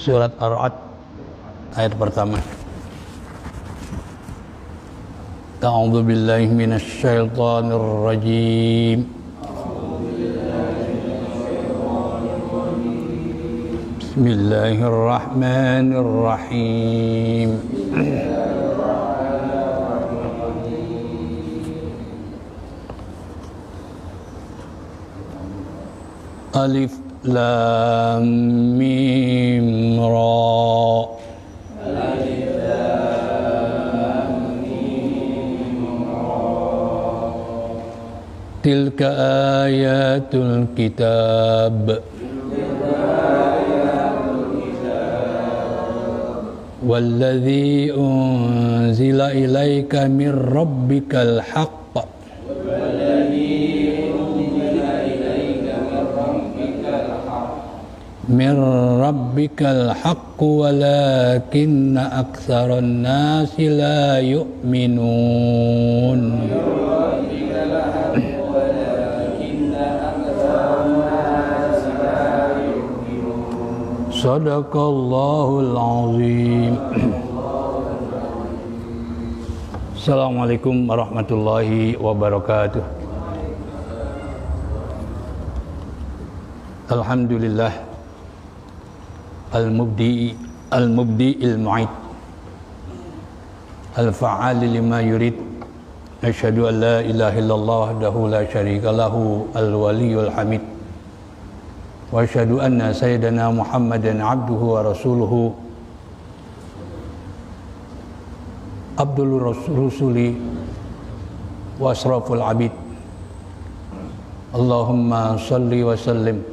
Surat Ar-Ra'd ayat pertama. A'udzu billahi minasy syaithanir rajim. Bismillahirrahmanirrahim. Alif Lam Mim Ra. Alif Lam Mim Ra. Tilka ayatul kitab. Walladzi unzila ilaika min rabbikal haqq. Min rabbikal haqq walakinna aktsaran nasi la yu'minun. Sadaqallahul azim. Assalamualaikum warahmatullahi wabarakatuh. Alhamdulillah al-mubdi al-mu'id al-fa'al lima yurid. Asyhadu an la ilaha illallah wahdahu la syarika lahu al-waliyul hamid. Wa asyhadu anna sayyidana Muhammadan abduhu wa rasuluhu abdul rusuli wa asraful abid. Allahumma salli wa sallim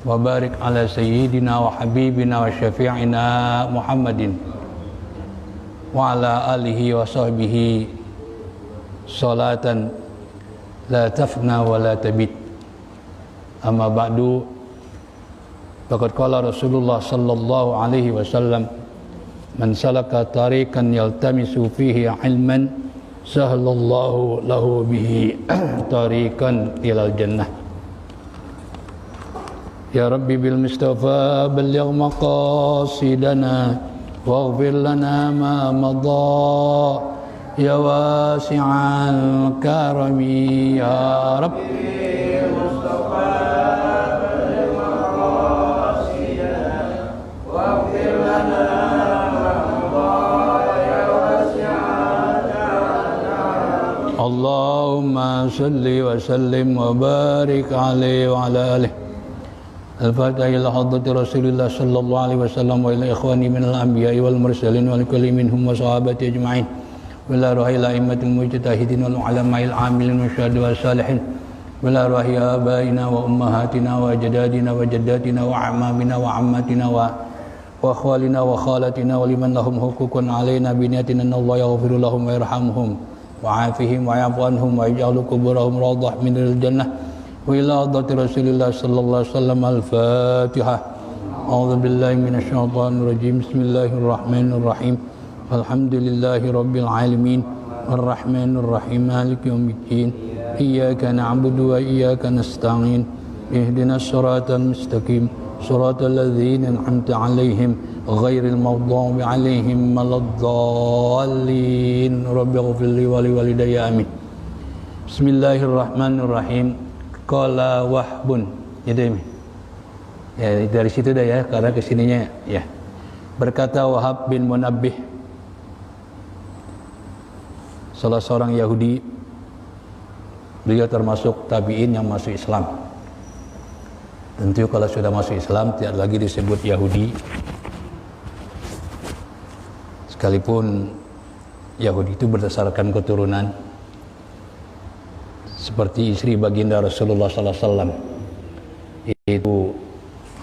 wa barik ala sayyidina wa habibina wa syafi'ina Muhammadin wa ala alihi wa sahbihi salatan la tafna wa la tabid. Amma ba'du. Faqad qala Rasulullah sallallahu alaihi wasallam, man salaka tariqan yaltamisu fihi ilman sahhalallahu lahu bihi tariqan ilal jannah. Ya Rabbi bil Mustafa balligh maqasidana waghfir lana ma madha ya wasi'al karami ya Rabbi. Allahumma salli wa sallim wa barik alaihi wa ala alihi. Al-Fatiha ila hadrati Rasulillah sallallahu alaihi wasallam wa ila ikhwani minal anbiya'i wal mursalin wa likulli minhum wa sahabati ajma'in wa ila ruhi la'immatil mujtahidin wal ulama'il amilin wa syuhada wa salihin wa ila ruhi abaina wa ummahatina wa ajdadina wa jaddatina wa amamina wa ammatina wa akhwalina wa khalatina wa liman lahum hukukun alaina biniyatina Allah yaghfiru lahum wa yarhamhum wa'afihim wa'afu anhum wa'ij'alu kuburahum rawdah minal jannah wa ila hadrati Rasulillah sallallahu alaihi wasallam. Al-Fatihah. A'udzu billahi minasy syaithanir rajim. Bismillahirrahmanirrahim. Alhamdulillahi rabbil alamin arrahmanir rahim maliki yaumiddin. Iyyaka na'budu wa iyyaka nasta'in. Ihdinas siratal mustaqim. Siratal ladzina an'amta 'alaihim ghairil maghdubi 'alaihim waladdallin. Rabbighfirli wa liwalidayya amin. Bismillahirrahmanirrahim. Qala Wahbun. Jadi ya dari situ dah ya, karena kesininya ya. Berkata Wahab bin Munabbih, salah seorang Yahudi, beliau termasuk tabi'in yang masuk Islam. Tentu kalau sudah masuk Islam tidak lagi disebut Yahudi. Sekalipun Yahudi itu berdasarkan keturunan, seperti istri baginda Rasulullah sallallahu alaihi wasallam, yaitu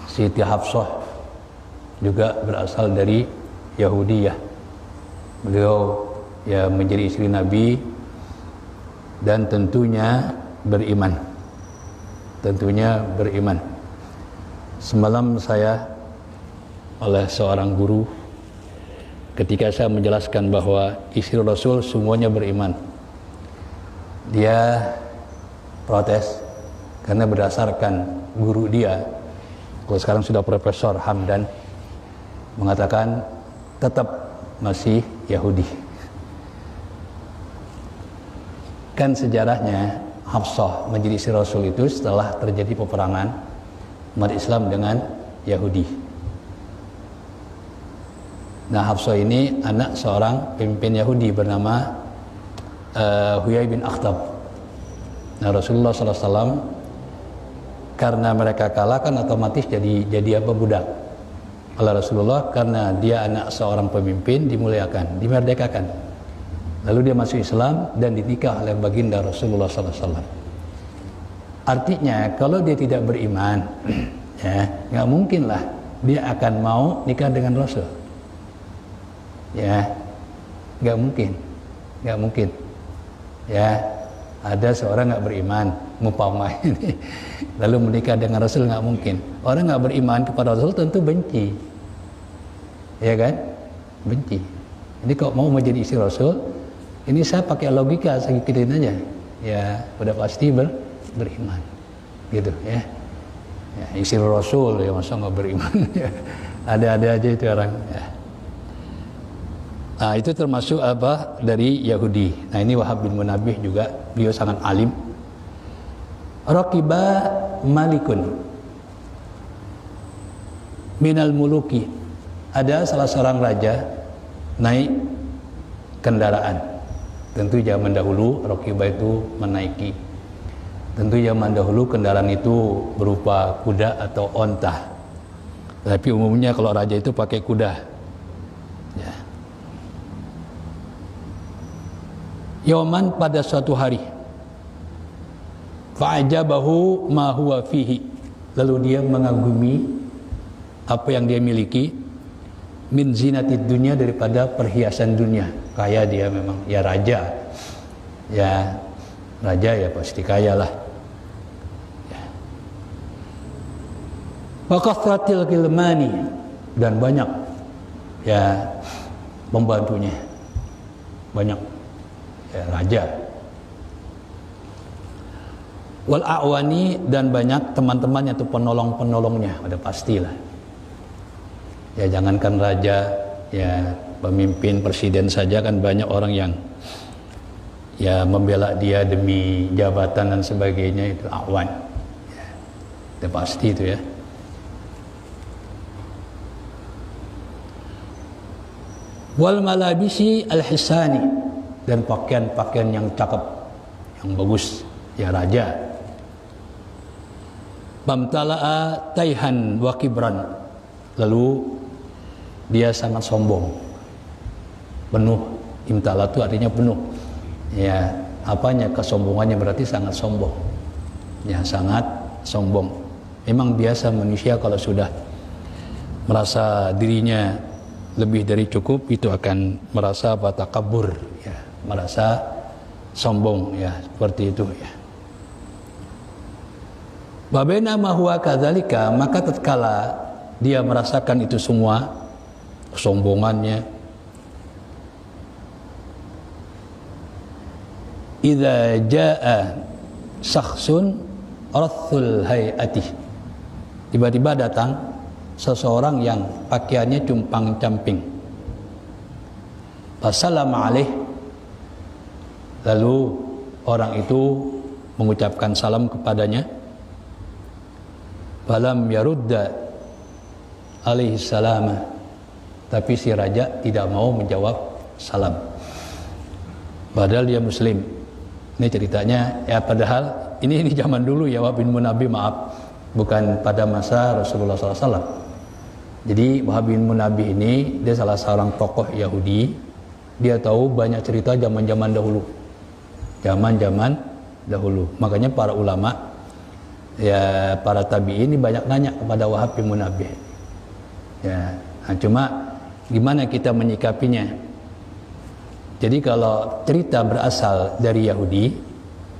Siti Hafsah, juga berasal dari Yahudiyah. Beliau ya menjadi istri Nabi dan tentunya beriman. Semalam saya oleh seorang guru, ketika saya menjelaskan bahwa istri Rasul semuanya beriman, dia protes karena berdasarkan guru dia, kalau sekarang sudah Profesor Hamdan, mengatakan tetap masih Yahudi. Kan sejarahnya Hafsah menjadi istri Rasul itu setelah terjadi peperangan umat Islam dengan Yahudi. Nah, Hafsah ini anak seorang pemimpin Yahudi bernama Huyai bin Akhtab. Nah, Rasulullah SAW karena mereka kalah kan otomatis jadi apa, budak. Kalau Rasulullah karena dia anak seorang pemimpin dimuliakan, dimerdekakan. Lalu dia masuk Islam dan dinikah oleh baginda Rasulullah SAW. Artinya kalau dia tidak beriman, ya nggak mungkin lah dia akan mau nikah dengan Rasul. Ya, nggak mungkin. Ya, ada seorang nggak beriman, mumpama ini, lalu menikah dengan Rasul, nggak mungkin. Orang nggak beriman kepada Rasul tentu benci, ya kan? Benci. Jadi kalau mau menjadi istri Rasul, ini saya pakai logika segitu aja, ya udah pasti beriman, gitu ya. Ya, istri Rasul ya masa nggak beriman? Ya, ada aja itu orang. Ya. Nah, itu termasuk apa dari Yahudi. Nah, ini Wahab bin Munabbih juga, beliau sangat alim. Raqiba malikun minal muluki. Ada salah seorang raja naik kendaraan. Tentu zaman dahulu raqiba itu menaiki. Tentu zaman dahulu kendaraan itu berupa kuda atau onta. Tapi umumnya kalau raja itu pakai kuda. Ya. Yauman, pada suatu hari, fa'ajabahu ma huwa fihi, lalu dia mengagumi apa yang dia miliki, min zinatid dunya, daripada perhiasan dunia. Kaya dia memang, ya raja, ya pasti kaya lah. Ya. Wa kathratil gilmani, dan banyak ya pembantunya, banyak. Ya, raja. Wal a'wani, dan banyak teman-temannya atau penolong-penolongnya, udah pastilah. Ya jangankan raja, ya pemimpin presiden saja kan banyak orang yang ya membela dia demi jabatan dan sebagainya, itu a'wan. Ya, udah pasti itu ya. Wal malabisi al-hisani, dan pakaian-pakaian yang cakep, yang bagus, ya raja. Bamtala'a taihan wa kibran, lalu dia sangat sombong, penuh. Imtala itu artinya penuh. Ya, apanya, kesombongannya berarti sangat sombong. Ya, sangat sombong. Memang biasa manusia kalau sudah merasa dirinya lebih dari cukup, itu akan merasa takabur, ya, merasa sombong, ya, seperti itu ya. Babena ma huwa kadzalika, maka tatkala dia merasakan itu semua kesombongannya, idza jaa syakhsun rathul hayati, tiba-tiba datang seseorang yang pakaiannya cumpang-camping. Assalamu alaih, lalu orang itu mengucapkan salam kepadanya. Falam yarudda alaihi salam, tapi si raja tidak mau menjawab salam, padahal dia muslim. Ini ceritanya ya, padahal ini zaman dulu ya, Wahab bin Munabbih, maaf, bukan pada masa Rasulullah SAW. Jadi Wahab bin Munabbih ini dia salah seorang tokoh Yahudi. Dia tahu banyak cerita zaman-zaman dahulu. Zaman-zaman dahulu. Makanya para ulama, ya para tabi'in ini banyak nanya kepada Wahab bin Munabbih. Ya, nah cuma gimana kita menyikapinya? Jadi kalau cerita berasal dari Yahudi,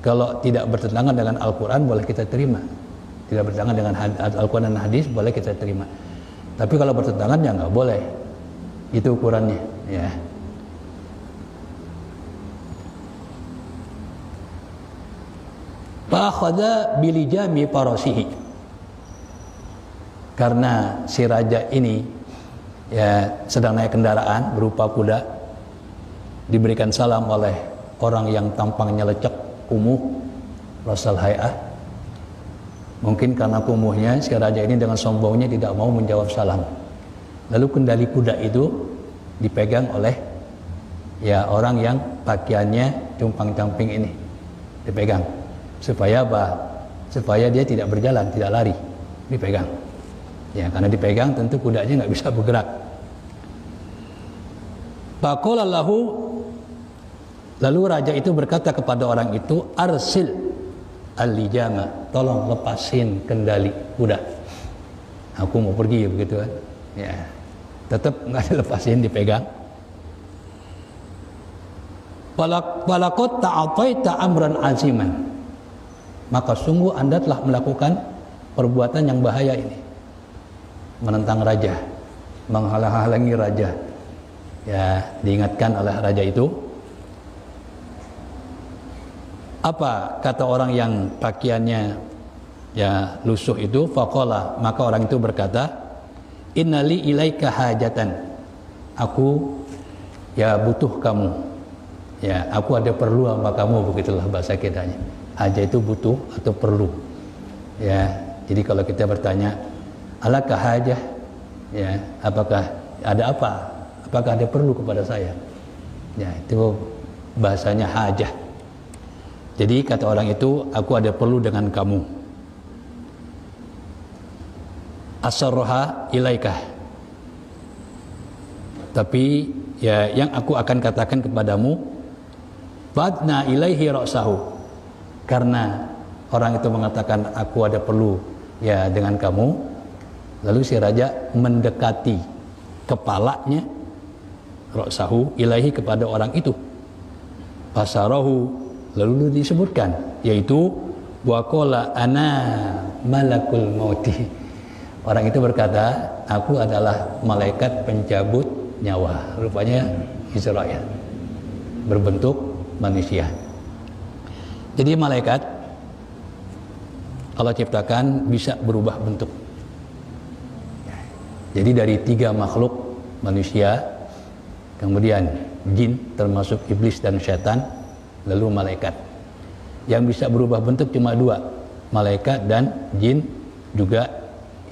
kalau tidak bertentangan dengan Al-Quran boleh kita terima. Tidak bertentangan dengan Al-Quran dan hadis boleh kita terima. Tapi kalau bertentangan ya nggak boleh. Itu ukurannya, ya. Fa'akhadha bilijami farasihi, karena si raja ini ya sedang naik kendaraan berupa kuda, diberikan salam oleh orang yang tampangnya lecek, kumuh, rasal hay'ah. Mungkin karena kumuhnya si raja ini dengan sombongnya tidak mau menjawab salam. Lalu kendali kuda itu dipegang oleh ya orang yang pakaiannya cumpang-camping ini, dipegang supaya apa? Supaya dia tidak berjalan, tidak lari, dipegang. Ya, karena dipegang tentu kudanya nggak bisa bergerak. Faqala lahu, lalu raja itu berkata kepada orang itu, arsil al-lijama, tolong lepasin kendali kuda. Aku mau pergi begitu kan. Ya. Tetap nggak dilepasin, dipegang. Walaqad ta'ataita amran aziman. Maka sungguh Anda telah melakukan perbuatan yang bahaya ini. Menentang raja, menghalang-halangi raja. Ya, diingatkan oleh raja itu. Apa kata orang yang pakaiannya ya lusuh itu? Faqala, maka orang itu berkata, innali ilaika hajatan. Aku ya butuh kamu. Ya, aku ada perlu sama kamu, begitulah bahasa kitanya. Haja itu butuh atau perlu. Ya, jadi kalau kita bertanya, alakah hajah? Ya, apakah ada apa? Apakah ada perlu kepada saya? Ya, itu bahasanya hajah. Jadi kata orang itu, aku ada perlu dengan kamu. Asarroha ilaikah. Tapi ya yang aku akan katakan kepadamu, badna ilaihi ra'sahu. Karena orang itu mengatakan aku ada perlu ya dengan kamu, lalu si raja mendekati kepalanya ra'sahu ilaihi kepada orang itu. Fasarahu, lalu disebutkan yaitu waqala ana malakul mauti. Orang itu berkata, aku adalah malaikat pencabut nyawa. Rupanya Israel berbentuk manusia. Jadi malaikat Allah ciptakan bisa berubah bentuk. Jadi dari 3 makhluk, manusia, kemudian jin termasuk iblis dan syaitan, lalu malaikat. Yang bisa berubah bentuk cuma 2, malaikat dan jin, juga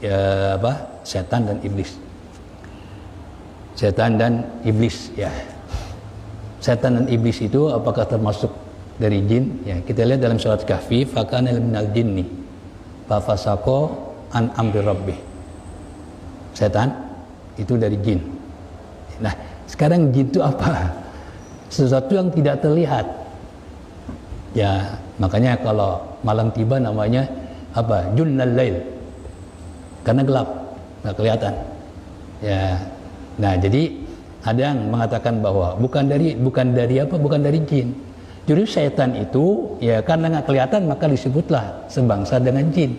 ya, setan dan iblis. Setan dan iblis ya. Setan dan iblis itu apakah termasuk dari jin? Ya, kita lihat dalam surat Kahfi, fakana minal jinni fafasaqo an amri rabbih. Setan itu dari jin. Nah, sekarang jin itu apa? Sesuatu yang tidak terlihat. Ya, makanya kalau malam tiba namanya apa? Junnal lail. Karena gelap, nggak kelihatan. Ya. Nah, jadi ada yang mengatakan bahwa bukan dari jin. Jadi setan itu ya karena nggak kelihatan maka disebutlah sebangsa dengan jin.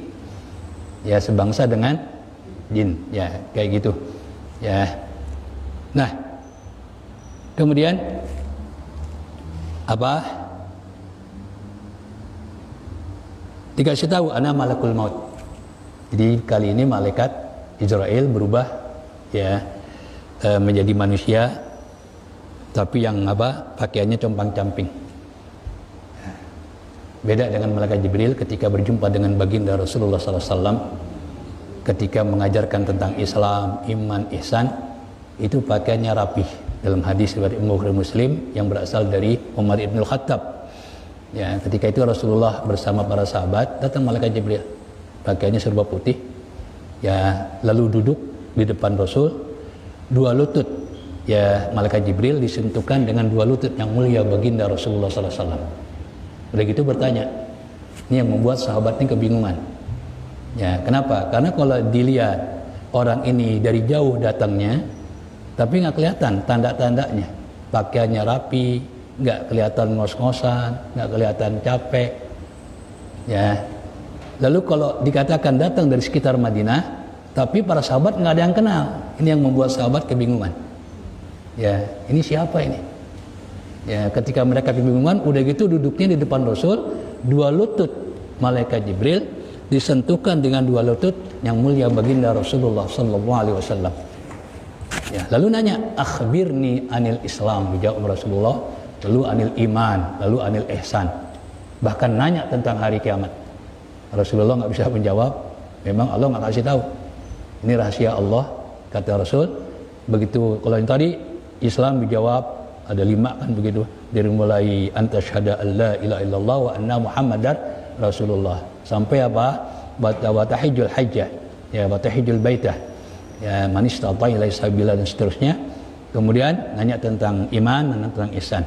Ya, sebangsa dengan jin. Ya, kayak gitu. Ya. Nah, kemudian apa? Dikasih tahu ana malakul maut. Jadi kali ini malaikat Israel berubah ya menjadi manusia, tapi yang apa? Pakaiannya compang-camping. Beda dengan malaikat Jibril ketika berjumpa dengan baginda Rasulullah SAW, ketika mengajarkan tentang Islam, iman, ihsan, itu pakaiannya rapih. Dalam hadis riwayat Bukhari Muslim yang berasal dari Umar ibn Khattab. Ya, ketika itu Rasulullah bersama para sahabat, datang malaikat Jibril, pakaiannya serba putih. Ya, lalu duduk di depan Rasul, 2 lutut. Ya, malaikat Jibril disentuhkan dengan 2 lutut yang mulia baginda Rasulullah SAW. Udah gitu bertanya, ini yang membuat sahabat ini kebingungan. Ya, kenapa? Karena kalau dilihat orang ini dari jauh datangnya, tapi nggak kelihatan tanda-tandanya, pakaiannya rapi, nggak kelihatan ngos-ngosan, nggak kelihatan capek. Ya, lalu kalau dikatakan datang dari sekitar Madinah, tapi para sahabat nggak ada yang kenal, ini yang membuat sahabat kebingungan. Ya, ini siapa ini? Ya, ketika mereka kebingungan, udah gitu duduknya di depan Rasul, 2 lutut malaikat Jibril disentuhkan dengan 2 lutut yang mulia baginda Rasulullah SAW. Ya, lalu nanya, akhbirni anil Islam, dijawab Rasulullah, lalu anil iman, lalu anil ihsan. Bahkan nanya tentang hari kiamat. Rasulullah nggak bisa menjawab, memang Allah nggak kasih tahu. Ini rahasia Allah, kata Rasul. Begitu kalau yang tadi Islam dijawab ada 5 kan begitu, dari mulai antasyhada alla ilaha illallah wa anna muhammadar rasulullah sampai apa? Wa tahijjul hajjah, ya wa tahijjul baitah, ya man istata ilaihi sabila dan seterusnya. Kemudian nanya tentang iman dan tentang ihsan.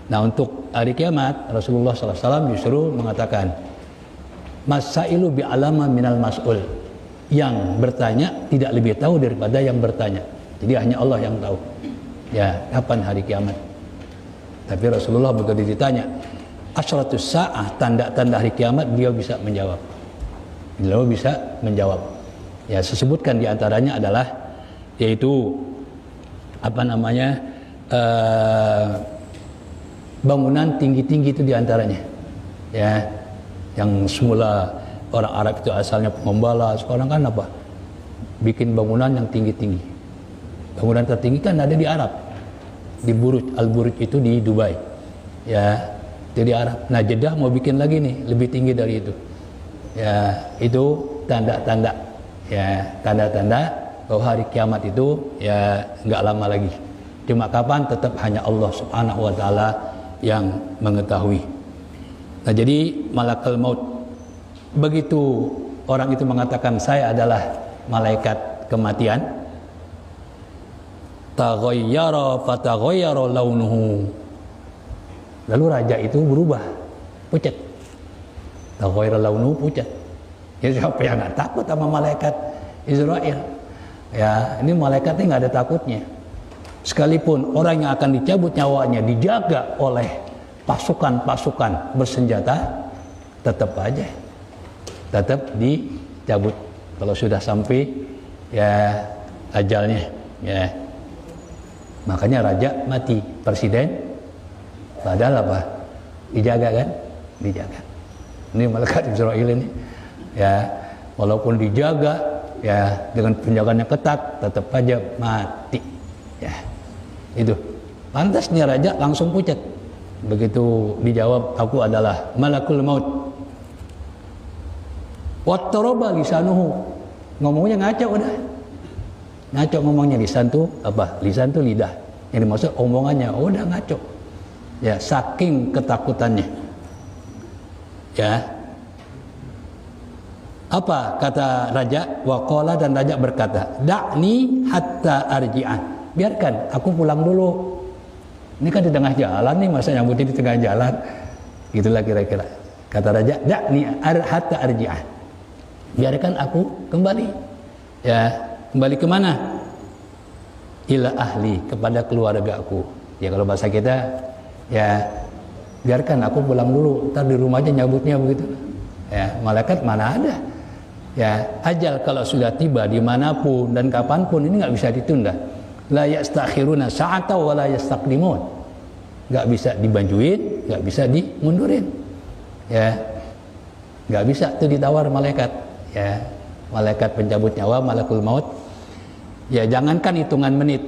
Nah, untuk hari kiamat Rasulullah SAW justru mengatakan masailu bi alama minal mas'ul, yang bertanya tidak lebih tahu daripada yang bertanya. Jadi hanya Allah yang tahu ya kapan hari kiamat. Tapi Rasulullah begitu ditanya asyratus sa'ah, tanda-tanda hari kiamat, beliau bisa menjawab. Beliau bisa menjawab. Ya, sebutkan diantaranya adalah yaitu apa namanya bangunan tinggi-tinggi itu diantaranya. Ya, yang semula orang Arab itu asalnya pengembala, sekarang kan apa? Bikin bangunan yang tinggi-tinggi. Bangunan tertinggi kan ada di Arab, di Buruj, Al-Buruj itu di Dubai, ya itu di Arab. Nah, Jeddah mau bikin lagi nih lebih tinggi dari itu, ya itu tanda-tanda, ya tanda-tanda bahwa hari kiamat itu ya nggak lama lagi. Cuma kapan tetap hanya Allah Subhanahu Wa Taala yang mengetahui. Nah, jadi malakul maut, begitu orang itu mengatakan saya adalah malaikat kematian, taghayyara fataghayyara launuhu, lalu raja itu berubah, pucat. Taghayyara launuhu, pucat. Ya, siapa yang nggak takut sama malaikat Israel? Ya, ini malaikat ini nggak ada takutnya. Sekalipun orang yang akan dicabut nyawanya dijaga oleh pasukan-pasukan bersenjata, tetap aja tetap dicabut kalau sudah sampai ya ajalnya, ya. Makanya raja mati, presiden padahal apa? Dijaga kan? Dijaga. Ini malaikat Israel ini, ya, walaupun dijaga ya dengan penjagaan yang ketat, tetap aja mati. Ya, itu. Pantasnya raja langsung pucat. Begitu dijawab, aku adalah malakul maut. Wattoroba lisanuhu, ngomongnya ngaco udah. Ngaco ngomongnya, lisan tuh apa? Lisan tuh lidah. Yang dimaksud omongannya udah ngaco. Ya, saking ketakutannya. Ya. Apa kata raja? Waqala, dan raja berkata, "Da'ni hatta arji'an." Biarkan aku pulang dulu. Ini kan di tengah jalan nih, masa nyambutnya di tengah jalan. Gitulah kira-kira. Kata raja, "Da'ni hatta arji'an." Biarkan aku kembali. Ya, kembali kemana? Ila ahli, kepada keluarga aku. Ya, kalau bahasa kita, ya biarkan aku pulang dulu, ntar di rumah aja nyabutnya begitu. Ya, malaikat mana ada? Ya, ajal kalau sudah tiba dimanapun dan kapanpun, ini nggak bisa ditunda. La yastakhiruna sa'ata wa la yastaqdimun. Nggak bisa dibanjuin, nggak bisa dimundurin. Ya, nggak bisa tuh ditawar malaikat. Ya, malaikat pencabut nyawa, malakul maut. Ya, jangankan hitungan menit,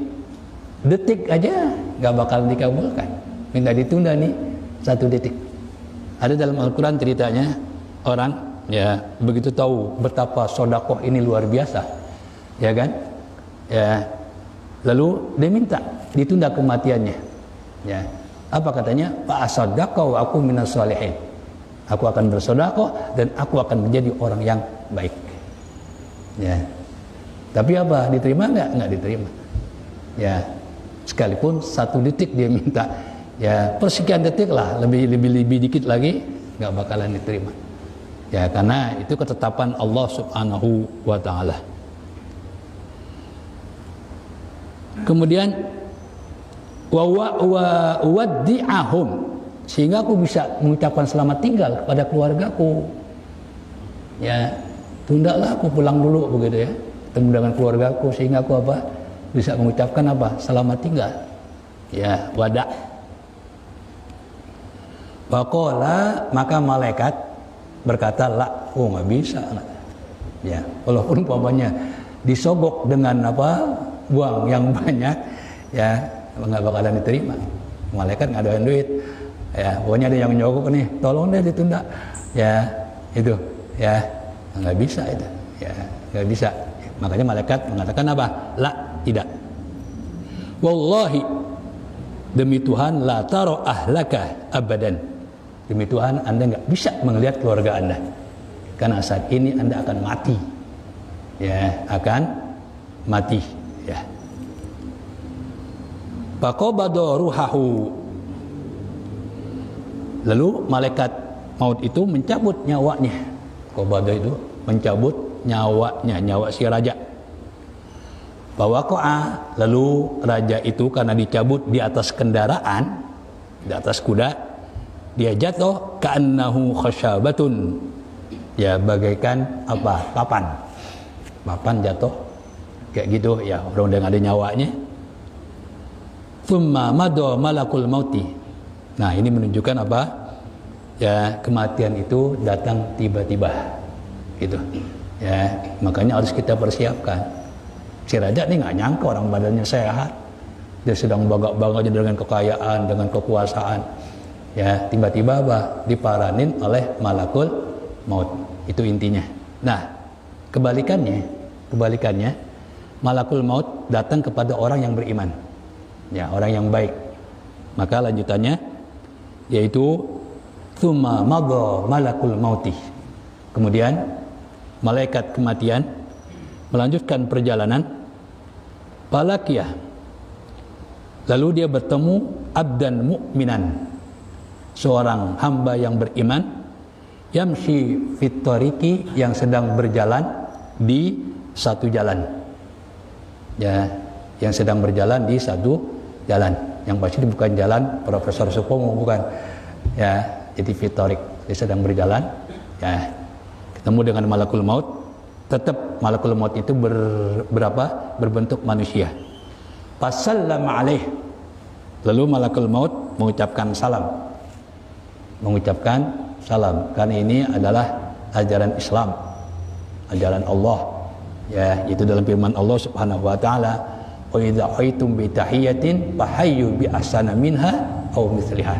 detik aja nggak bakal dikabulkan. Minta ditunda nih 1 detik. Ada dalam Al-Quran ceritanya orang, ya, begitu tahu betapa sodakoh ini luar biasa, ya kan, ya, lalu dia minta ditunda kematiannya. Ya, apa katanya? Fa asaddaqa wa aku minas sholihin. Aku akan bersedekah dan aku akan menjadi orang yang baik. Ya. Tapi apa? Diterima nggak? Nggak diterima. Ya. Sekalipun 1 detik dia minta, ya persekian detik lah, lebih dikit lagi, nggak bakalan diterima. Ya, karena itu ketetapan Allah Subhanahu wa Ta'ala. Kemudian wa waddi'ahum, sehingga aku bisa mengucapkan selamat tinggal kepada keluargaku. Ya, tundalah aku pulang dulu begitu ya, ketemu dengan keluargaku, sehingga aku apa? Bisa mengucapkan apa? Selamat tinggal. Ya, wada. Waqala, maka malaikat berkata, la, nggak bisa. Ya, walaupun umpamanya disogok dengan apa? buang yang banyak, ya nggak bakalan diterima. Malaikat ngadain duit, ya pokoknya ada yang nyogok nih, tolong deh ditunda, ya itu, ya nggak bisa itu, ya nggak bisa. Makanya malaikat mengatakan apa? La, tidak. Wallahi, demi Tuhan, la taro ahlaka abadan. Demi Tuhan, Anda nggak bisa melihat keluarga Anda, karena saat ini Anda akan mati, ya akan mati, ya. Faqabada ruhahu. Lalu malaikat maut itu mencabut nyawanya. Qabada itu mencabut nyawanya, nyawa si raja. Fawaqa'a, lalu raja itu karena dicabut di atas kendaraan, di atas kuda, dia jatuh ka'annahu khasyabatun. Ya bagaikan apa? Papan jatuh kayak gitu ya, orang udah ada nyawanya. Thumma madha malakul mauti. Nah, ini menunjukkan apa? Ya, kematian itu datang tiba-tiba. Gitu. Ya, makanya harus kita persiapkan. Si raja ini nggak nyangka orang badannya sehat. Dia sedang bangga-bangganya dengan kekayaan, dengan kekuasaan. Ya, tiba-tiba apa? Diparanin oleh malakul maut. Itu intinya. Nah, kebalikannya, malakul maut datang kepada orang yang beriman. Ya, orang yang baik. Maka lanjutannya yaitu tsumma madha malakul mauti. Kemudian malaikat kematian melanjutkan perjalanan. Falakiyah, lalu dia bertemu abdan mu'minan, seorang hamba yang beriman, yamshi fit tariqi, yang sedang berjalan di satu jalan. Ya, yang sedang berjalan di satu jalan, yang pasti bukan jalan Profesor Supomo, bukan, ya, jadi fitorik, dia sedang berjalan, ya, ketemu dengan malakul maut. Tetap malakul maut itu berbentuk manusia. Fasallama alaih, lalu malakul maut mengucapkan salam, karena ini adalah ajaran Islam, ajaran Allah, ya, itu dalam firman Allah Subhanahu wa taala, wa idza haytum bi tahiyatin fahayyu bi ahsana minha aw mithliha.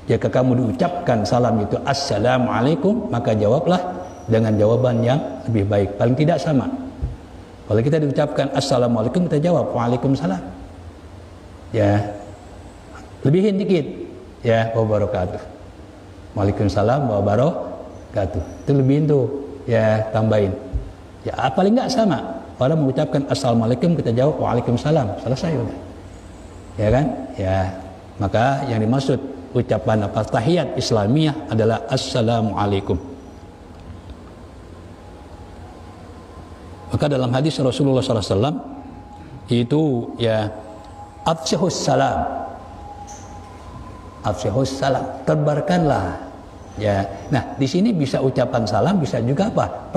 Jika kamu diucapkan salam itu assalamualaikum, maka jawablah dengan jawaban yang lebih baik, paling tidak sama. Kalau kita diucapkan assalamualaikum, kita jawab waalaikumsalam, ya, lebihin dikit, ya, wabarakatuh, waalaikumsalam wabarakatuh, itu lebihin tuh, ya, tambahin, ya, paling nggak sama. Orang mengucapkan assalamualaikum, kita jawab waalaikumsalam, selesai udah, ya kan, ya. Maka yang dimaksud ucapan apa tahiyat Islamiyah adalah assalamualaikum. Maka dalam hadis Rasulullah SAW itu, ya, afshihus salam, tebarkanlah, ya. Nah, di sini bisa ucapan salam, bisa juga apa?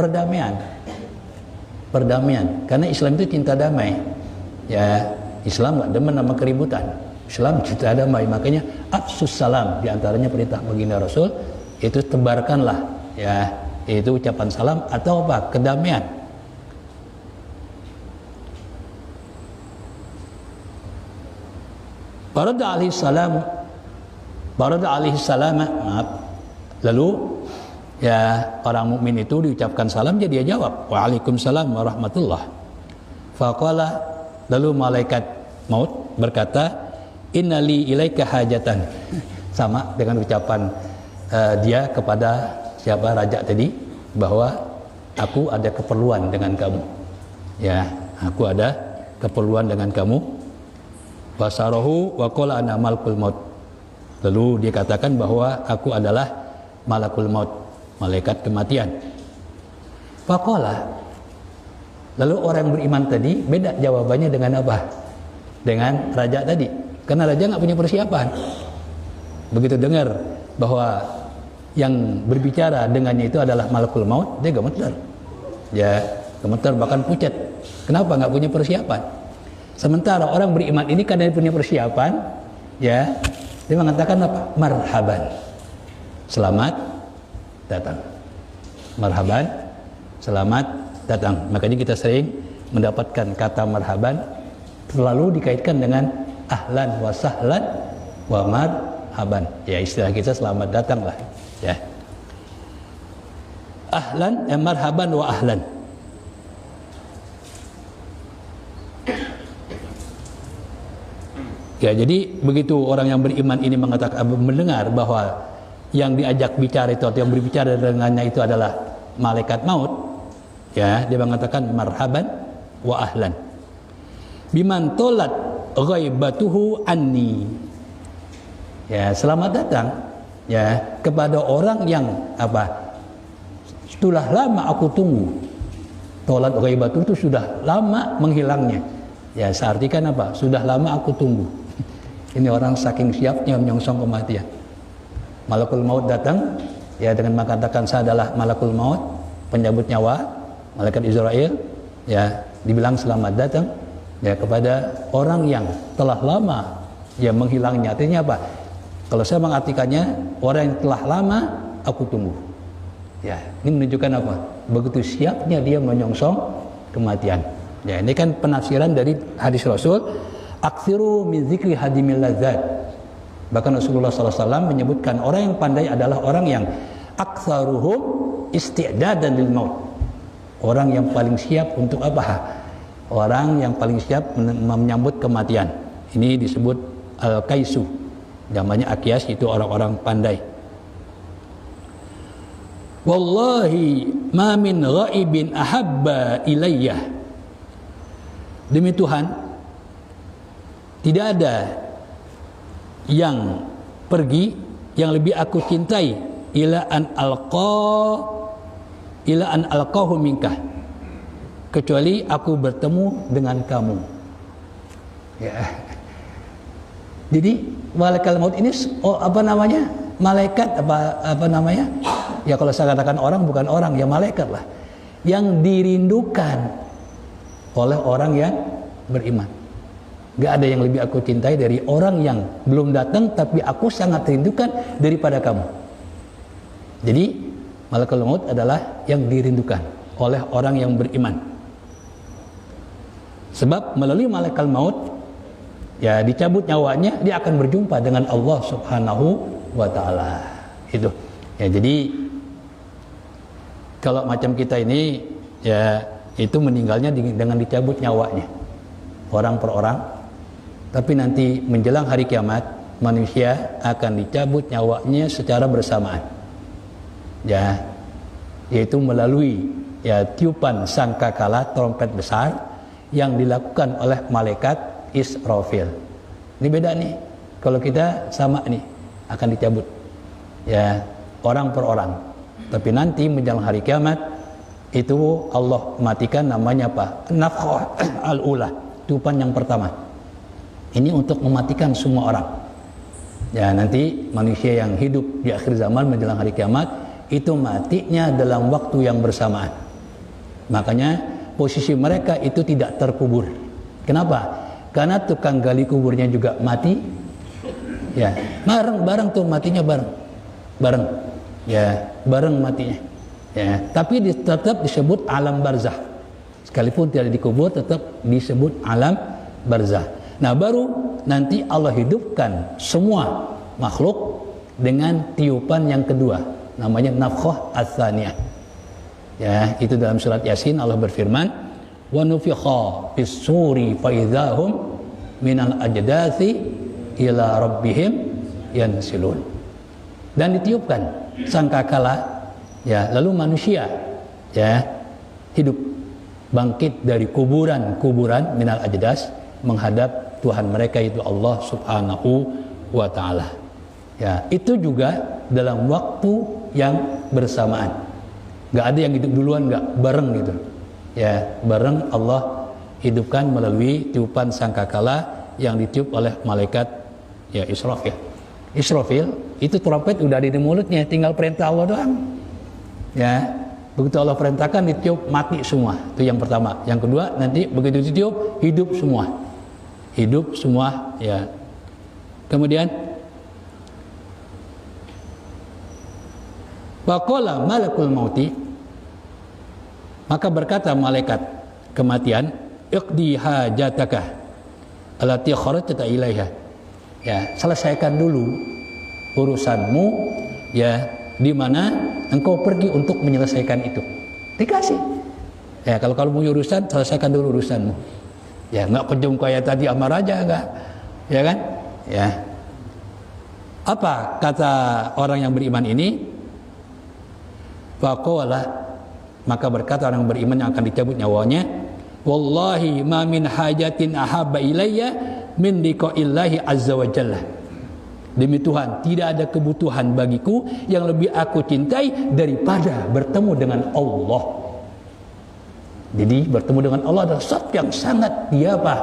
Perdamaian, karena Islam itu cinta damai, ya. Islam nggak demen sama keributan, Islam cinta damai. Makanya afshus salam, diantaranya perintah baginda Rasul itu tebarkanlah, ya, itu ucapan salam atau apa? Kedamaian. Barada alaihi salam, lalu, ya, orang mukmin itu diucapkan salam, jadi dia jawab waalaikumsalam warahmatullah. Faqala, lalu malaikat maut berkata, innali ilaika hajatan. Sama dengan ucapan dia kepada siapa, raja tadi, bahwa aku ada keperluan dengan kamu, ya, aku ada keperluan dengan kamu. Basarahu wa qala ana malakul maut. Lalu dia katakan bahwa aku adalah malakul maut, malaikat kematian. Faqala, lalu orang yang beriman tadi beda jawabannya dengan apa? Dengan raja tadi. Karena raja nggak punya persiapan. Begitu dengar bahwa yang berbicara dengannya itu adalah malakul maut, dia gemeter. Ya, gemeter, bahkan pucat. Kenapa? Nggak punya persiapan. Sementara orang beriman ini karena dia punya persiapan, ya, dia mengatakan apa? Marhaban, selamat datang. Marhaban, selamat datang. Makanya kita sering mendapatkan kata marhaban selalu dikaitkan dengan ahlan wa sahlan wa marhaban. Ya, istilah kita selamat datang lah, ya. Ahlan, marhaban wa ahlan. Ya, jadi begitu orang yang beriman ini mengatakan, mendengar bahwa yang diajak bicara itu atau yang berbicara dengannya itu adalah malaikat maut, ya, dia mengatakan marhaban wa ahlan biman tolat ghaibatuhu anni. Ya, selamat datang, ya, kepada orang yang apa? Sudah lama aku tunggu. Tolat ghaibatuhu itu sudah lama menghilangnya. Ya, seartikan apa? Sudah lama aku tunggu. Ini orang saking siapnya menyongsong kematian. Malakul maut datang, ya, dengan mengatakan saya adalah malakul maut, penyabut nyawa, malaikat Israel, ya, dibilang selamat datang, ya, kepada orang yang telah lama, ya, menghilangnya. Artinya apa? Kalau saya mengartikannya, orang yang telah lama aku tunggu. Ya, ini menunjukkan apa? Begitu siapnya dia menyongsong kematian. Ya, ini kan penafsiran dari hadis Rasul, aksiru min zikri hadimil ladzat. Bahkan Rasulullah SAW menyebutkan orang yang pandai adalah orang yang aktsaruhum isti'dadan lil maut. Orang yang paling siap untuk apa? Orang yang paling siap menyambut kematian. Ini disebut al-kaisu. Namanya Akyas, itu orang-orang pandai. Wallahi ma min ghaibin ahabba ilayya. Demi Tuhan, tidak ada yang pergi yang lebih aku cintai ila an alqahu minkah, kecuali aku bertemu dengan kamu. Ya. Jadi malaikat maut ini apa namanya? Malaikat apa namanya? Ya, kalau saya katakan orang, bukan orang, ya malaikat lah, yang dirindukan oleh orang yang beriman. Gak ada yang lebih aku cintai dari orang yang belum datang tapi aku sangat rindukan daripada kamu. Jadi malaikat maut adalah yang dirindukan oleh orang yang beriman. Sebab melalui malaikat maut, ya, dicabut nyawanya, dia akan berjumpa dengan Allah Subhanahu wa taala. Itu. Ya, jadi kalau macam kita ini, ya, itu meninggalnya dengan dicabut nyawanya, orang per orang. Tapi nanti menjelang hari kiamat, manusia akan dicabut nyawanya secara bersamaan, ya, yaitu melalui, ya, tiupan sangkakala, trompet besar yang dilakukan oleh malaikat Israfil. Ini beda nih. Kalau kita sama nih, akan dicabut, ya, orang per orang. Tapi nanti menjelang hari kiamat itu Allah matikan, namanya apa? Nafkhah al-ula, tiupan yang pertama. Ini untuk mematikan semua orang. Ya, nanti manusia yang hidup di akhir zaman menjelang hari kiamat itu matinya dalam waktu yang bersamaan. Makanya posisi mereka itu tidak terkubur. Kenapa? Karena tukang gali kuburnya juga mati. Ya, bareng tuh matinya bareng. Ya, bareng matinya. Ya, tapi tetap disebut alam barzah. Sekalipun tidak dikubur tetap disebut alam barzah. Nah, baru nanti Allah hidupkan semua makhluk dengan tiupan yang kedua, namanya nafkhah ats-tsaniyah. Ya, itu dalam surat Yasin Allah berfirman, wa nufikha fis-suri fa idzahum minal ajdathi ila rabbihim yansilun. Dan ditiupkan sangkakala, ya, lalu manusia, ya, hidup bangkit dari kuburan minal ajdas menghadap Tuhan mereka, itu Allah Subhanahu wa taala. Ya, itu juga dalam waktu yang bersamaan. Gak ada yang hidup duluan, gak bareng gitu. Ya, bareng Allah hidupkan melalui tiupan sangkakala yang ditiup oleh malaikat, ya, Israfil. Israfil itu trompet udah ada di mulutnya, tinggal perintah Allah doang. Ya, begitu Allah perintahkan ditiup, mati semua. Itu yang pertama. Yang kedua, nanti begitu ditiup hidup semua, ya. Kemudian faqala malakul mauti, maka berkata malaikat kematian, iqdi hajataka, allati kharajta ilaiha. Ya, selesaikan dulu urusanmu ya, di mana engkau pergi untuk menyelesaikan itu. Dikasih. Ya, kalau kamu punya urusan, selesaikan dulu urusanmu. Ya, enggak kejung kayak tadi amar aja enggak. Ya kan? Ya. Apa kata orang yang beriman ini? Faqala, maka berkata orang beriman yang akan dicabut nyawanya, wallahi ma min hajatin ahabba ilayya min liqa'illahi azza wa jalla. Demi Tuhan, tidak ada kebutuhan bagiku yang lebih aku cintai daripada bertemu dengan Allah. Jadi bertemu dengan Allah adalah sesuatu yang sangat dia apa?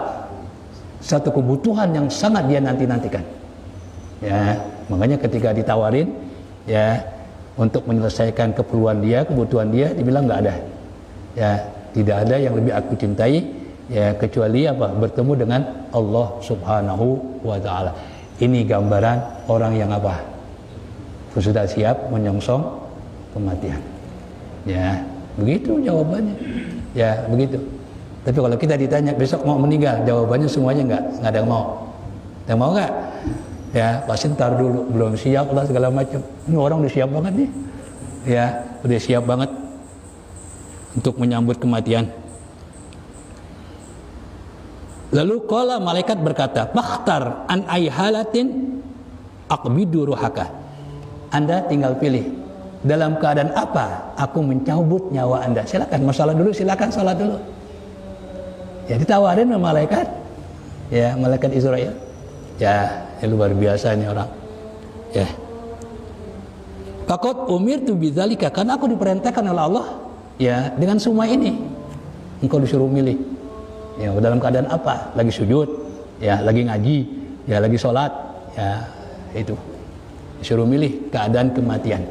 Satu kebutuhan yang sangat dia nanti-nantikan. Ya, makanya ketika ditawarin ya untuk menyelesaikan keperluan dia, kebutuhan dia, dibilang nggak ada. Ya, tidak ada yang lebih aku cintai ya kecuali apa? Bertemu dengan Allah Subhanahu wa taala. Ini gambaran orang yang apa? Sudah siap menyongsong kematian. Ya, begitu jawabannya. Ya, begitu. Tapi kalau kita ditanya besok mau meninggal, jawabannya semuanya nggak ada yang mau. Yang mau nggak? Ya, pasti ntar dulu, belum siap lah segala macam. Ini orang udah siap banget nih. Ya, udah siap banget untuk menyambut kematian. Lalu qala, malaikat berkata, "Fakhtar an aihalatin aqbidu ruhaka." Anda tinggal pilih dalam keadaan apa aku mencabut nyawa Anda. Silakan, mau salat dulu silakan salat dulu. Ya, ditawarin sama malaikat. Ya, malaikat Israel. Ya, luar biasa ini orang. Ya. Faqad umirtu bidzalika, karena aku diperintahkan oleh Allah ya dengan semua ini. Engkau disuruh milih. Ya, dalam keadaan apa? Lagi sujud, ya, lagi ngaji, ya, lagi sholat, ya, itu. Disuruh milih keadaan kematian.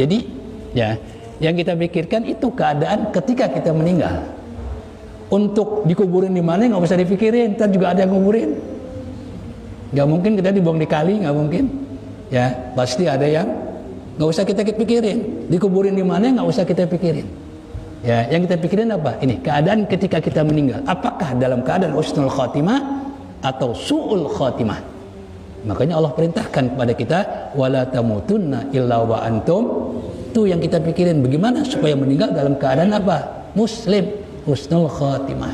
Jadi, ya, yang kita pikirkan itu keadaan ketika kita meninggal. Untuk dikuburin di mana nggak usah dipikirin, ntar juga ada yang kuburin. Nggak mungkin kita dibuang di kali, nggak mungkin. Ya, pasti ada yang nggak usah kita pikirin. Dikuburin di mana nggak usah kita pikirin. Ya, yang kita pikirin apa? Ini keadaan ketika kita meninggal. Apakah dalam keadaan husnul khatimah atau su'ul khatimah? Makanya Allah perintahkan kepada kita, wala tamutunna illa wa antum. Itu yang kita pikirin, bagaimana supaya meninggal dalam keadaan apa? Muslim, husnul khatimah.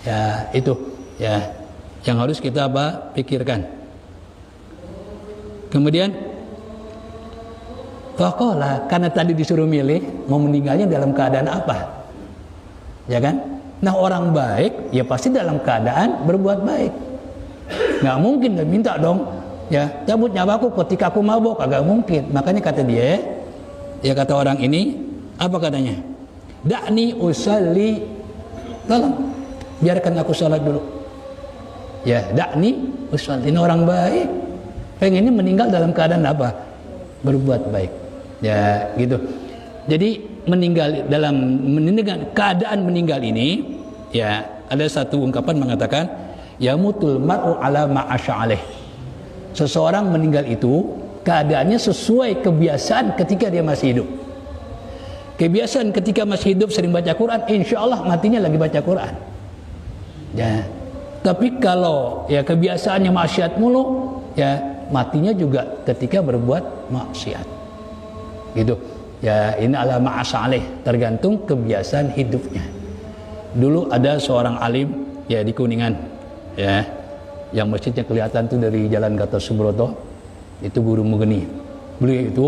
Ya, itu ya yang harus kita apa? Pikirkan. Kemudian faqala, karena tadi disuruh milih mau meninggalnya dalam keadaan apa? Ya kan? Nah, orang baik ya pasti dalam keadaan berbuat baik. Nggak mungkin dia minta dong, ya cabut nyawaku ketika aku mabuk, agak mungkin. Makanya kata dia, ya kata orang ini, apa katanya? Da'ni usalli, tolong biarkan aku sholat dulu. Ya, da'ni usalli, ini orang baik. Pengennya meninggal dalam keadaan apa? Berbuat baik. Ya, gitu. Jadi meninggal dalam keadaan meninggal ini, ya ada satu ungkapan mengatakan, yamutul mar'u ala ma'asya'alih. Seseorang meninggal itu keadaannya sesuai kebiasaan ketika dia masih hidup. Kebiasaan ketika masih hidup sering baca Quran, insya Allah matinya lagi baca Quran. Ya. Tapi kalau ya kebiasaannya maksiat mulu, ya matinya juga ketika berbuat maksiat. Gitu. Ya, ini ala ma'asya'alih, tergantung kebiasaan hidupnya. Dulu ada seorang alim ya di Kuningan, ya, yang masjidnya kelihatan tuh dari Jalan Gatot Subroto, itu Guru Mugeni. Beliau itu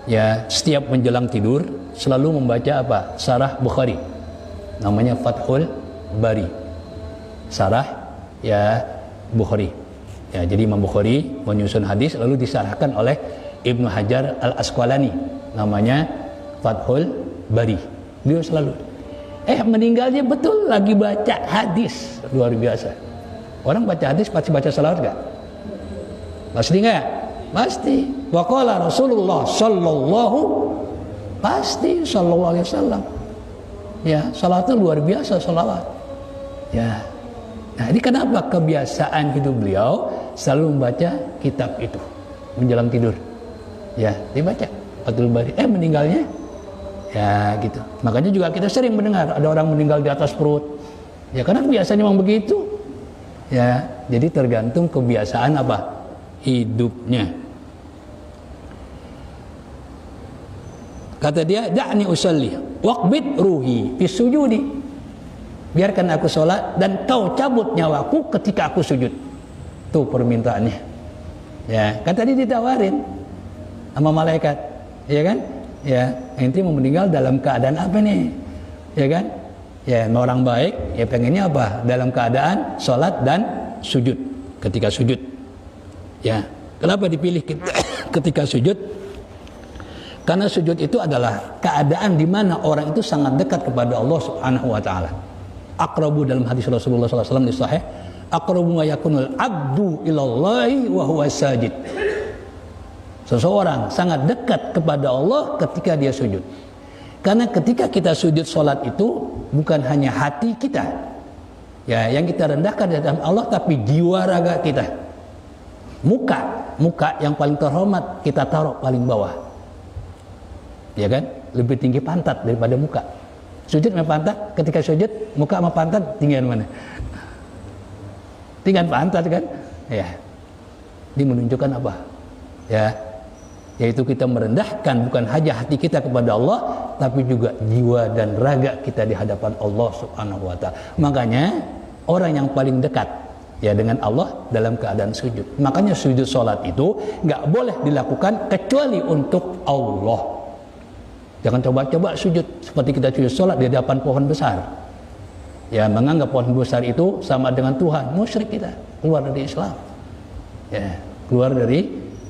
ya setiap menjelang tidur selalu membaca apa? Syarah Bukhari, namanya Fathul Bari, Syarah ya Bukhari. Ya, jadi Imam Bukhari menyusun hadis lalu disyarahkan oleh Ibnu Hajar Al Asqalani, namanya Fathul Bari. Beliau selalu meninggalnya betul lagi baca hadis, luar biasa. Orang baca hadis pasti baca salawat gak? Pasti gak? Pasti. Wa qala Rasulullah sallallahu alaihi wasallam. Ya, salawat itu luar biasa salawat. Ya. Nah, ini kenapa kebiasaan hidup beliau selalu membaca kitab itu menjelang tidur. Ya, dibaca Fathul Bari. Meninggalnya ya gitu. Makanya juga kita sering mendengar ada orang meninggal di atas perut. Ya karena biasanya memang begitu. Ya, jadi tergantung kebiasaan apa? Hidupnya. Kata dia, da'ni usalli waqbid ruhi fi sujudi. Biarkan aku sholat dan kau cabut nyawaku ketika aku sujud. Tuh permintaannya. Ya, kan tadi ditawarin sama malaikat, ya kan? Ya, ente mau meninggal dalam keadaan apa nih? Ya kan? Ya, orang baik, ya pengennya apa? Dalam keadaan sholat dan sujud. Ketika sujud. Ya, kenapa dipilih ketika sujud? Karena sujud itu adalah keadaan di mana orang itu sangat dekat kepada Allah Subhanahu wa taala. Aqrabu dalam hadis Rasulullah SAW di sahih, aqrabu ma yakunul abdu ilallahi wa huwa sajid. Seseorang sangat dekat kepada Allah ketika dia sujud. Karena ketika kita sujud salat itu bukan hanya hati kita, ya, yang kita rendahkan di hadapan Allah, tapi jiwa raga kita. Muka yang paling terhormat kita taruh paling bawah. Ya kan? Lebih tinggi pantat daripada muka. Sujud sama pantat, ketika sujud muka sama pantat tinggian mana? Tinggian pantat kan? Ya. Ini menunjukkan apa? Ya. Yaitu kita merendahkan bukan hanya hati kita kepada Allah, tapi juga jiwa dan raga kita di hadapan Allah Subhanahu wa taala. Makanya orang yang paling dekat ya dengan Allah dalam keadaan sujud. Makanya sujud salat itu enggak boleh dilakukan kecuali untuk Allah. Jangan coba-coba sujud seperti kita sujud salat di hadapan pohon besar. Ya, menganggap pohon besar itu sama dengan Tuhan, musyrik kita, keluar dari Islam. Ya, keluar dari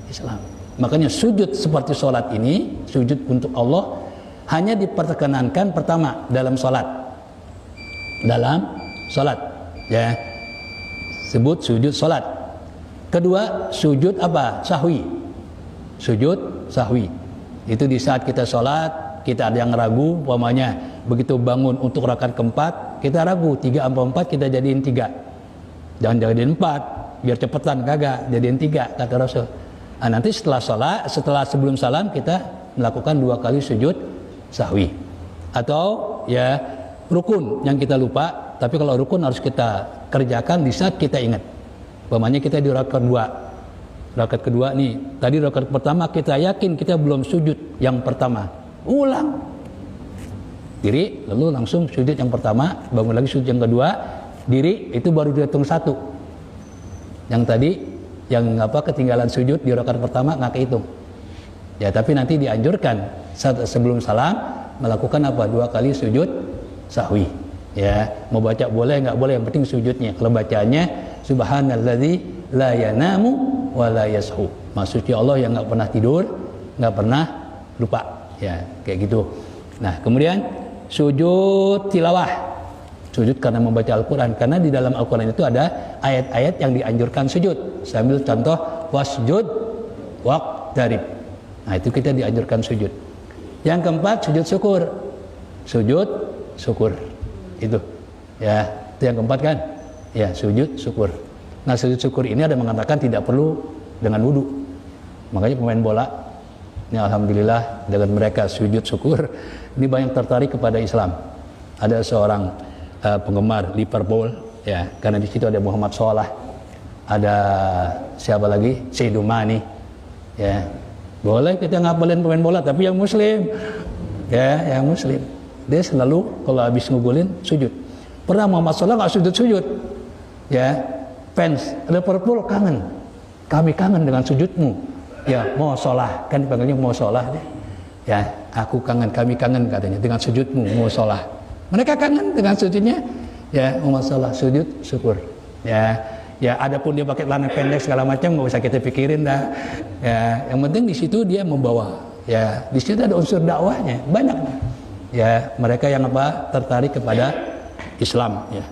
Islam. Makanya sujud seperti salat ini, sujud untuk Allah hanya diperkenankan pertama dalam salat. Dalam salat, ya. Sebut sujud salat. Kedua, sujud apa? Sahwi. Sujud sahwi. Itu di saat kita sholat, kita ada yang ragu, umpamanya begitu bangun untuk rakaat keempat, kita ragu 3 apa 4, kita jadiin 3. Jangan jadiin 4, biar cepetan, kagak, jadiin 3 kata Rasul. Nah, nanti setelah sholat, sebelum salam kita melakukan 2 kali sujud sahwi. Atau ya rukun yang kita lupa, tapi kalau rukun harus kita kerjakan di saat kita ingat. Umpamanya kita di rakaat 2. Rakaat kedua nih, tadi rakaat pertama kita yakin kita belum sujud yang pertama, ulang diri, lalu langsung sujud yang pertama, bangun lagi sujud yang kedua, diri, itu baru dihitung 1. Yang tadi yang ketinggalan sujud di rakaat pertama nggak kehitung. Ya, tapi nanti dianjurkan sebelum salam melakukan 2 kali sujud sahwi. Ya, mau baca boleh nggak boleh, yang penting sujudnya. Kalau bacaannya subhanalladzi la yanamu wa la yashu. Maksudnya Allah yang nggak pernah tidur, nggak pernah lupa. Ya, kayak gitu. Nah, kemudian sujud tilawah. Sujud karena membaca Al-Quran. Karena di dalam Al-Quran itu ada ayat-ayat yang dianjurkan sujud. Sambil contoh wasjud waqtarib. Nah, itu kita dianjurkan sujud. Yang keempat, sujud syukur. Sujud syukur. Itu. Ya, itu yang keempat kan? Ya, sujud syukur. Nah, sujud syukur ini ada mengatakan tidak perlu dengan wudu. Makanya pemain bola ini alhamdulillah dengan mereka sujud syukur ini banyak tertarik kepada Islam. Ada seorang penggemar Liverpool, ya, karena di situ ada Muhammad Salah, ada siapa lagi, Sadio Mane, ya. Boleh kita ngapalin pemain bola, tapi yang Muslim, ya, yang Muslim. Dia selalu kalau habis ngugulin sujud. Pernah Muhammad Salah nggak sujud, ya. Fans Liverpool kangen, kami kangen dengan sujudmu, ya. Mau Salah, kan dipanggilnya mau Salah, ya. Aku kangen, kami kangen katanya dengan sujudmu, mau Salah. Mereka kangen dengan sujudnya, ya. Muhammad Salah sujud syukur, ya. Ya, adapun dia pakai celana pendek segala macam nggak usah kita pikirin dah, ya. Yang penting di situ dia membawa, ya. Di situ ada unsur dakwahnya banyak, ya. Mereka yang tertarik kepada Islam, ya.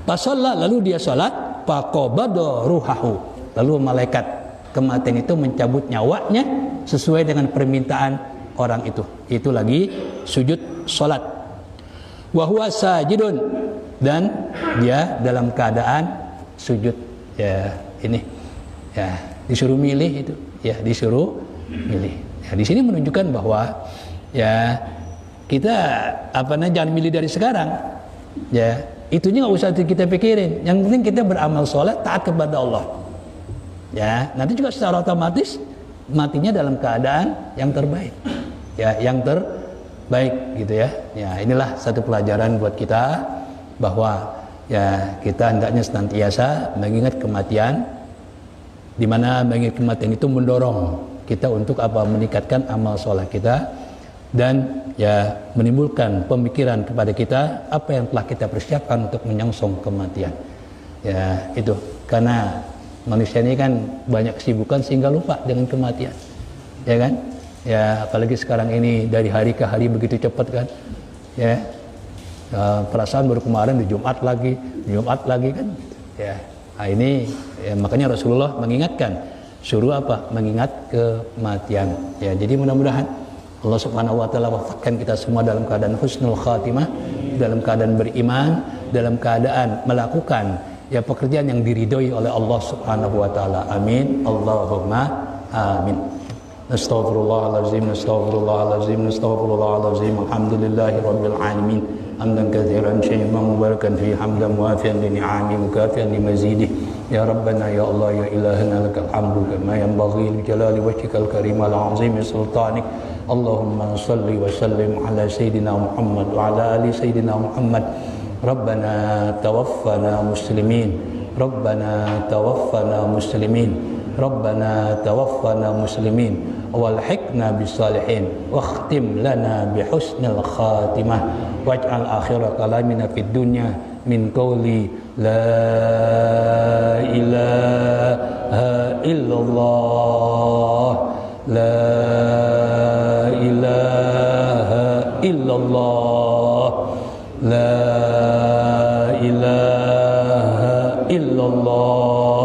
Pasalla, lalu dia salat, faqabada ruhahu. Lalu malaikat kematian itu mencabut nyawanya sesuai dengan permintaan orang itu. Itu lagi sujud salat. Wa huwa sajidun, dan dia dalam keadaan sujud. Ya, ini. Ya, disuruh milih itu. Ya, disuruh milih. Ya, di sini menunjukkan bahwa ya kita jangan milih dari sekarang. Ya, itunya nggak usah kita pikirin. Yang penting kita beramal soleh, taat kepada Allah. Ya, nanti juga secara otomatis matinya dalam keadaan yang terbaik. Ya, yang terbaik gitu ya. Ya, inilah satu pelajaran buat kita bahwa ya kita hendaknya senantiasa mengingat kematian, di mana mengingat kematian itu mendorong kita untuk apa? Meningkatkan amal soleh kita dan ya menimbulkan pemikiran kepada kita apa yang telah kita persiapkan untuk menyongsong kematian. Ya, itu karena manusia ini kan banyak kesibukan sehingga lupa dengan kematian. Ya kan? Ya, apalagi sekarang ini dari hari ke hari begitu cepat kan. Ya. Perasaan baru kemarin di Jumat lagi kan. Ya. Nah, ini ya, makanya Rasulullah mengingatkan suruh apa? Mengingat kematian. Ya, jadi mudah-mudahan Allah Subhanahu wa taala wafatkan kita semua dalam keadaan husnul khatimah, dalam keadaan beriman, dalam keadaan melakukan ya pekerjaan yang diridhoi oleh Allah Subhanahu wa taala. Amin. Allahumma amin. Astaghfirullahalazim, astaghfirullahalazim, astaghfirullahalazim. Alhamdulillahi rabbil alamin. Hamdan katsiran tayyiban mubarakan fi hamdan muwafiyan li ni'ami mukafiyan li mazidih. Ya Rabbana ya Allah ya ilahana lakal hamdu kama yanbaghi li jalali wajhikal karim al azim sultanik. Allahumma salli wa sallim ala sayyidina Muhammad wa ala ali sayyidina Muhammad. Rabbana tawaffana muslimin, Rabbana tawaffana muslimin, Rabbana tawaffana muslimin, walhiqna bisalihin, wakhtim lana bihusnil khatimah, waj'al akhira kalamina fid dunya min qawli la ilaha illallah, la ilaha illallah, la ilaha illallah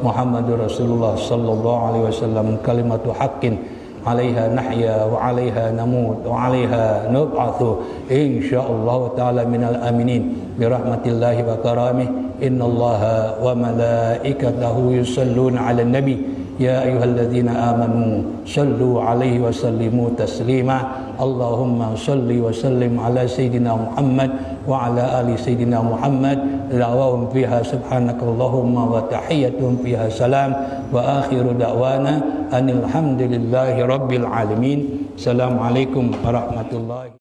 Muhammadur Rasulullah sallallahu alaihi wasallam. Kalimatu haqqin 'alaiha nahya wa 'alaiha namut wa 'alaiha nub'atsu insyaallah taala minal aminin bi rahmatillahi wa karamih. Innallaha wa malaikatahu yusalluna 'alan nabi ya ayyuhalladzina amanu sallu 'alaihi wa sallimu taslima. Allahumma salli wa sallim ala sayyidina Muhammad wa ala ali sayyidina Muhammad. Da'wahum fiha subhanakallahumma wa tahiyyatuhum fiha salam wa akhiru da'wana anil hamdulillahi rabbil alamin. Assalamualaikum warahmatullahi